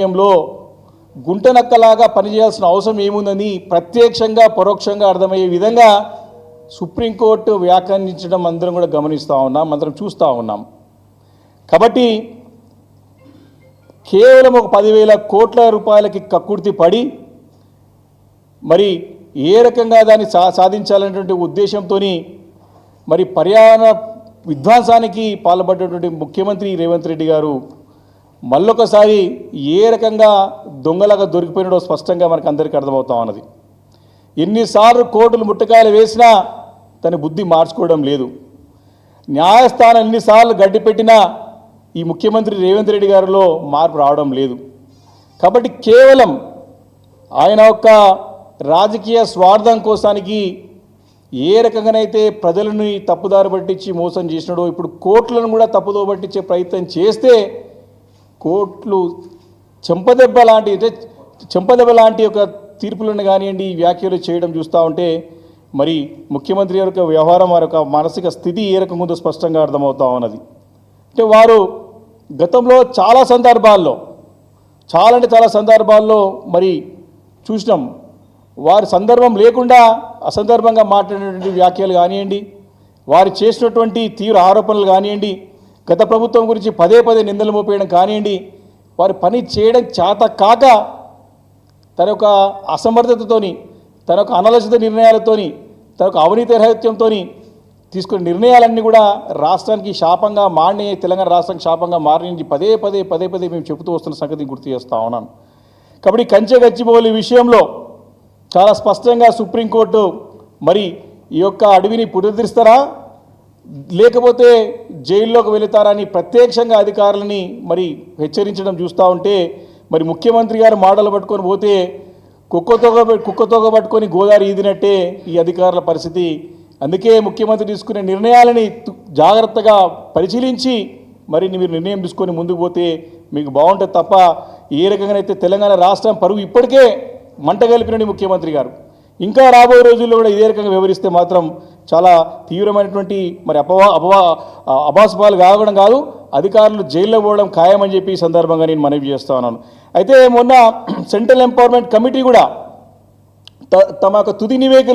సమయంలో గుంటనక్కలాగా పనిచేయాల్సిన అవసరం ఏముందని ప్రత్యక్షంగా పరోక్షంగా అర్థమయ్యే విధంగా సుప్రీంకోర్టు వ్యాఖ్యానించడం అందరం కూడా గమనిస్తూ ఉన్నాం, అందరం చూస్తూ ఉన్నాం. కాబట్టి కేవలం ఒక 10,000 కోట్ల రూపాయలకి కక్కుర్తి పడి మరి ఏ రకంగా దాన్ని సాధించాలనేటువంటి ఉద్దేశంతో మరి పర్యావరణ విధ్వంసానికి పాల్పడ్డటువంటి ముఖ్యమంత్రి రేవంత్ రెడ్డి గారు మళ్ళొకసారి ఏ రకంగా దొంగలాగా దొరికిపోయినాడో స్పష్టంగా మనకు అందరికీ అర్థమవుతా ఉన్నది. ఎన్నిసార్లు కోర్టులు ముట్టకాయలు వేసినా తన బుద్ధి మార్చుకోవడం లేదు. న్యాయస్థానం ఎన్నిసార్లు గడ్డిపెట్టినా ఈ ముఖ్యమంత్రి రేవంత్ రెడ్డి గారిలో మార్పు రావడం లేదు. కాబట్టి కేవలం ఆయన యొక్క రాజకీయ స్వార్థం కోసానికి ఏ రకంగానైతే ప్రజలను తప్పుదారి పట్టించి మోసం చేసినాడో ఇప్పుడు కోర్టులను కూడా తప్పుదో పట్టించే ప్రయత్నం చేస్తే కోర్టులు చెంపదెబ్బ లాంటి ఒక తీర్పులను కానివ్వండి వ్యాఖ్యలు చేయడం చూస్తూ ఉంటే మరి ముఖ్యమంత్రి యొక్క వ్యవహారం వారి యొక్క మానసిక స్థితి ఏ రకంగా ఉందో స్పష్టంగా అర్థమవుతా ఉన్నది. అంటే వారు గతంలో చాలా సందర్భాల్లో మరి చూసినాం, వారి సందర్భం లేకుండా అసందర్భంగా మాట్లాడినటువంటి వ్యాఖ్యలు కానివ్వండి, వారు చేసినటువంటి తీవ్ర ఆరోపణలు కానివ్వండి, గత ప్రభుత్వం గురించి పదే నిందలు మోపేయడం కానివ్వండి, వారి పని చేయడం చేత కాక తన యొక్క అసమర్థతతోని, తన యొక్క అనలసిత నిర్ణయాలతోని, తన యొక్క అవినీతి రహిత్యంతో తీసుకున్న నిర్ణయాలన్నీ కూడా రాష్ట్రానికి శాపంగా మారిన, తెలంగాణ రాష్ట్రానికి శాపంగా మారిన పదే మేము చెబుతూ వస్తున్న సంగతిని గుర్తు చేస్తూ ఉన్నాను. కాబట్టి కంచె గచ్చిబౌలి విషయంలో చాలా స్పష్టంగా సుప్రీంకోర్టు మరి ఈ యొక్క అడవిని పునరుద్ధరిస్తారా లేకపోతే జైల్లోకి వెళుతారని ప్రత్యక్షంగా అధికారులని మరి హెచ్చరించడం చూస్తూ ఉంటే మరి ముఖ్యమంత్రి గారు మాటలు పట్టుకొని పోతే కుక్కతోగ పట్టుకొని గోదావరి ఈదినట్టే ఈ అధికారుల పరిస్థితి. అందుకే ముఖ్యమంత్రి తీసుకునే నిర్ణయాలని జాగ్రత్తగా పరిశీలించి మరి మీరు నిర్ణయం తీసుకొని ముందుకు పోతే మీకు బాగుంటుంది తప్ప ఏ రకంగానైతే తెలంగాణ రాష్ట్రం పరువు ఇప్పటికే మంట కలిపినని ముఖ్యమంత్రి గారు ఇంకా రాబోయే రోజుల్లో కూడా ఇదే రకంగా వివరిస్తే మాత్రం చాలా తీవ్రమైనటువంటి మరి అభాసుపాలు కావడం కాదు, అధికారులు జైల్లో పోవడం ఖాయమని చెప్పి ఈ సందర్భంగా నేను మనవి చేస్తా ఉన్నాను. అయితే మొన్న సెంట్రల్ ఎంపవర్మెంట్ కమిటీ కూడా తమ యొక్క తుది నివేదికలు